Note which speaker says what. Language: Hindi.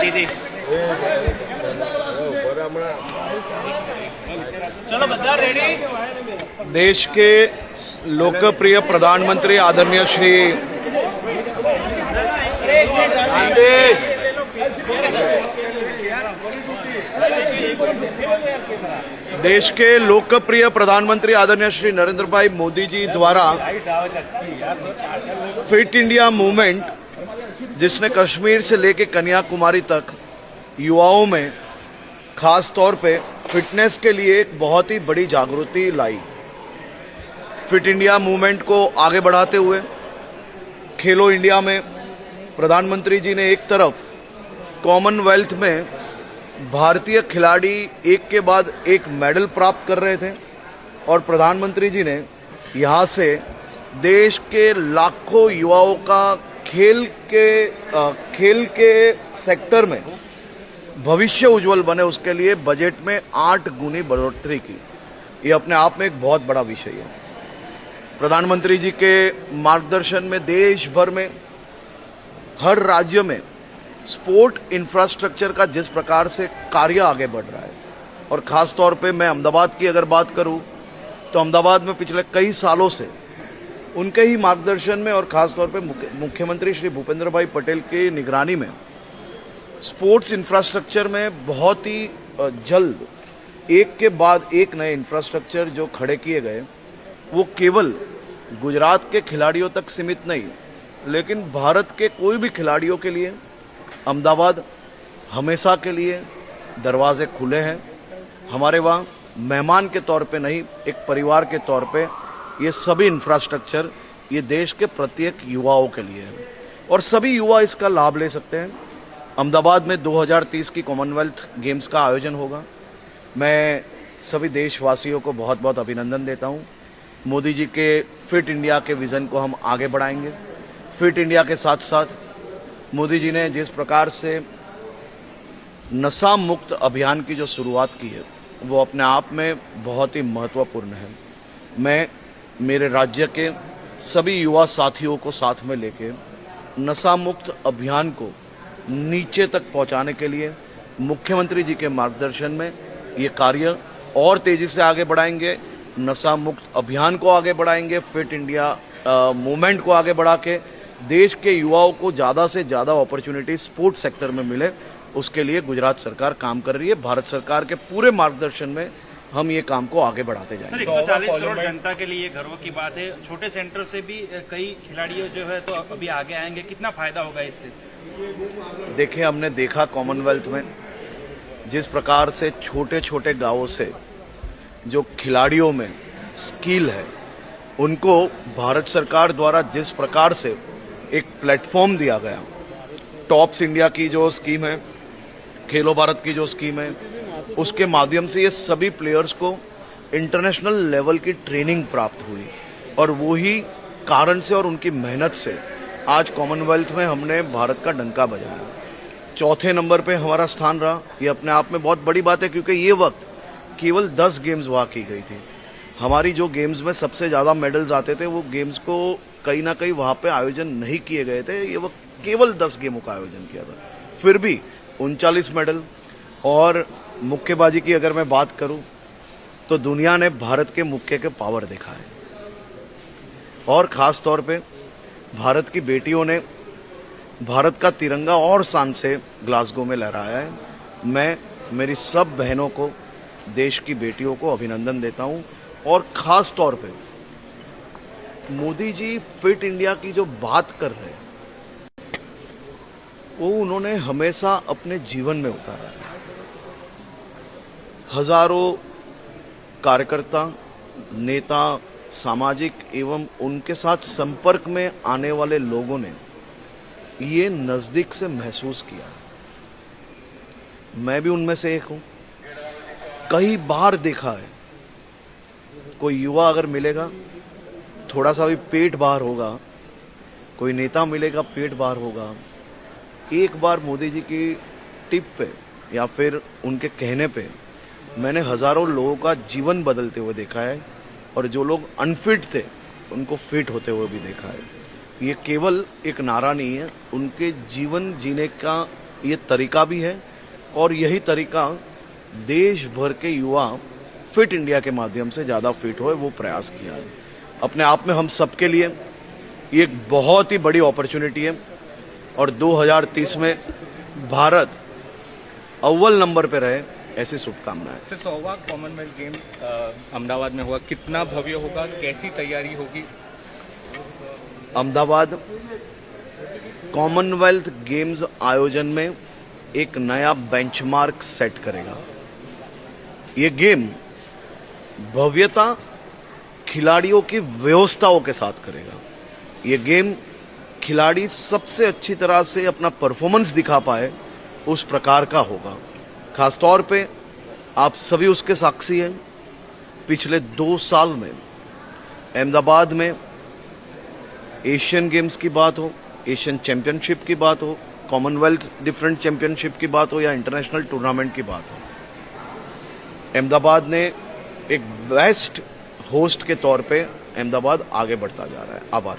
Speaker 1: શાંતિથી ચલો બધા રેડી।
Speaker 2: देश के लोकप्रिय प्रधानमंत्री आदरणीय श्री देश के लोकप्रिय प्रधानमंत्री आदरणीय श्री नरेंद्र भाई मोदी जी द्वारा फिट इंडिया मूवमेंट, जिसने कश्मीर से लेकर कन्याकुमारी तक युवाओं में खास तौर पे फिटनेस के लिए एक बहुत ही बड़ी जागृति लाई। फिट इंडिया मूवमेंट को आगे बढ़ाते हुए खेलो इंडिया में प्रधानमंत्री जी ने एक तरफ कॉमनवेल्थ में भारतीय खिलाड़ी एक के बाद एक मेडल प्राप्त कर रहे थे और प्रधानमंत्री जी ने यहाँ से देश के लाखों युवाओं का खेल के सेक्टर में भविष्य उज्जवल बने, उसके लिए बजट में 8 गुनी बढ़ोतरी की। ये अपने आप में एक बहुत बड़ा विषय है। प्रधानमंत्री जी के मार्गदर्शन में देश भर में हर राज्य में स्पोर्ट इंफ्रास्ट्रक्चर का जिस प्रकार से कार्य आगे बढ़ रहा है, और खास तौर पे मैं अहमदाबाद की अगर बात करूं तो अहमदाबाद में पिछले कई सालों से उनके ही मार्गदर्शन में और खास तौर पे मुख्यमंत्री श्री भूपेंद्र भाई पटेल की निगरानी में स्पोर्ट्स इंफ्रास्ट्रक्चर में बहुत ही जल्द एक के बाद एक नए इंफ्रास्ट्रक्चर जो खड़े किए गए, वो केवल गुजरात के खिलाड़ियों तक सीमित नहीं, लेकिन भारत के कोई भी खिलाड़ियों के लिए अहमदाबाद हमेशा के लिए दरवाजे खुले हैं। हमारे वहाँ मेहमान के तौर पे नहीं, एक परिवार के तौर पे ये सभी इंफ्रास्ट्रक्चर ये देश के प्रत्येक युवाओं के लिए है और सभी युवा इसका लाभ ले सकते हैं। अहमदाबाद में 2030 की कॉमनवेल्थ गेम्स का आयोजन होगा। मैं सभी देशवासियों को बहुत बहुत अभिनंदन देता हूँ। मोदी जी के फिट इंडिया के विज़न को हम आगे बढ़ाएंगे। फिट इंडिया के साथ साथ मोदी जी ने जिस प्रकार से नशा मुक्त अभियान की जो शुरुआत की है, वो अपने आप में बहुत ही महत्वपूर्ण है। मैं मेरे राज्य के सभी युवा साथियों को साथ में लेके नशा मुक्त अभियान को नीचे तक पहुंचाने के लिए मुख्यमंत्री जी के मार्गदर्शन में ये कार्य और तेजी से आगे बढ़ाएंगे। नशा मुक्त अभियान को आगे बढ़ाएंगे, फिट इंडिया मूवमेंट को आगे बढ़ा के देश के युवाओं को ज़्यादा से ज़्यादा अपॉर्चुनिटी स्पोर्ट्स सेक्टर में मिले, उसके लिए गुजरात सरकार काम कर रही है। भारत सरकार के पूरे मार्गदर्शन में हम ये काम को आगे बढ़ाते जाएंगे।
Speaker 1: 140 करोड़ जनता के लिए गर्व की बात है। छोटे सेंटर से भी कई खिलाड़ियों जो है तो अभी आगे आएंगे, कितना फायदा होगा इससे?
Speaker 2: देखिए, हमने देखा कॉमनवेल्थ में जिस प्रकार से छोटे छोटे गांवों से जो खिलाड़ियों में स्किल है, उनको भारत सरकार द्वारा जिस प्रकार से एक प्लेटफॉर्म दिया गया, टॉप्स इंडिया की जो स्कीम है, खेलो भारत की जो स्कीम है, उसके माध्यम से ये सभी प्लेयर्स को इंटरनेशनल लेवल की ट्रेनिंग प्राप्त हुई और वही कारण से और उनकी मेहनत से आज कॉमनवेल्थ में हमने भारत का डंका बजाया। चौथे नंबर पे हमारा स्थान रहा। ये अपने आप में बहुत बड़ी बात है, क्योंकि ये वक्त केवल 10 गेम्स वहाँ की गई थी। हमारी जो गेम्स में सबसे ज़्यादा मेडल्स आते थे, वो गेम्स को कहीं ना कहीं वहाँ पे आयोजन नहीं किए गए थे। ये वक्त केवल 10 गेमों का आयोजन किया था, फिर भी 39 मेडल। और मुक्केबाजी की अगर मैं बात करूं तो दुनिया ने भारत के मुक्के के पावर देखा है और खास तौर पे भारत की बेटियों ने भारत का तिरंगा और शान से ग्लासगो में लहराया है। मैं मेरी सब बहनों को, देश की बेटियों को अभिनंदन देता हूं और खास तौर पे मोदी जी फिट इंडिया की जो बात कर रहे हैं, वो उन्होंने हमेशा अपने जीवन में उतारा है। हजारों कार्यकर्ता, नेता, सामाजिक एवं उनके साथ संपर्क में आने वाले लोगों ने ये नजदीक से महसूस किया। मैं भी उनमें से एक हूं। कई बार देखा है, कोई युवा अगर मिलेगा, थोड़ा सा भी पेट बाहर होगा, कोई नेता मिलेगा, पेट बाहर होगा, एक बार मोदी जी की टिप पे या फिर उनके कहने पे मैंने हजारों लोगों का जीवन बदलते हुए देखा है और जो लोग अनफिट थे उनको फिट होते हुए भी देखा है। ये केवल एक नारा नहीं है, उनके जीवन जीने का ये तरीका भी है और यही तरीका देश भर के युवा फिट इंडिया के माध्यम से ज़्यादा फिट होए वो प्रयास किया है। अपने आप में हम सबके लिए ये एक बहुत ही बड़ी अपॉर्चुनिटी है और 2030 में भारत अव्वल नंबर पे रहे ऐसी शुभकामनाएं।
Speaker 3: सर 100वां कॉमनवेल्थ गेम अहमदाबाद में हुआ, कितना भव्य होगा, कैसी तैयारी होगी?
Speaker 2: अहमदाबाद कॉमनवेल्थ गेम्स आयोजन में एक नया बेंचमार्क सेट करेगा। ये गेम भव्यता खिलाड़ियों की व्यवस्थाओं के साथ करेगा। ये गेम खिलाड़ी सबसे अच्छी तरह से अपना परफॉर्मेंस दिखा पाए उस प्रकार का होगा। खासतौर पे आप सभी उसके साक्षी हैं। पिछले 2 साल में अहमदाबाद में एशियन गेम्स की बात हो, एशियन चैंपियनशिप की बात हो, कॉमनवेल्थ डिफरेंट चैंपियनशिप की बात हो या इंटरनेशनल टूर्नामेंट की बात हो, अहमदाबाद ने एक बेस्ट होस्ट के तौर पे अहमदाबाद आगे बढ़ता जा रहा है। आभार।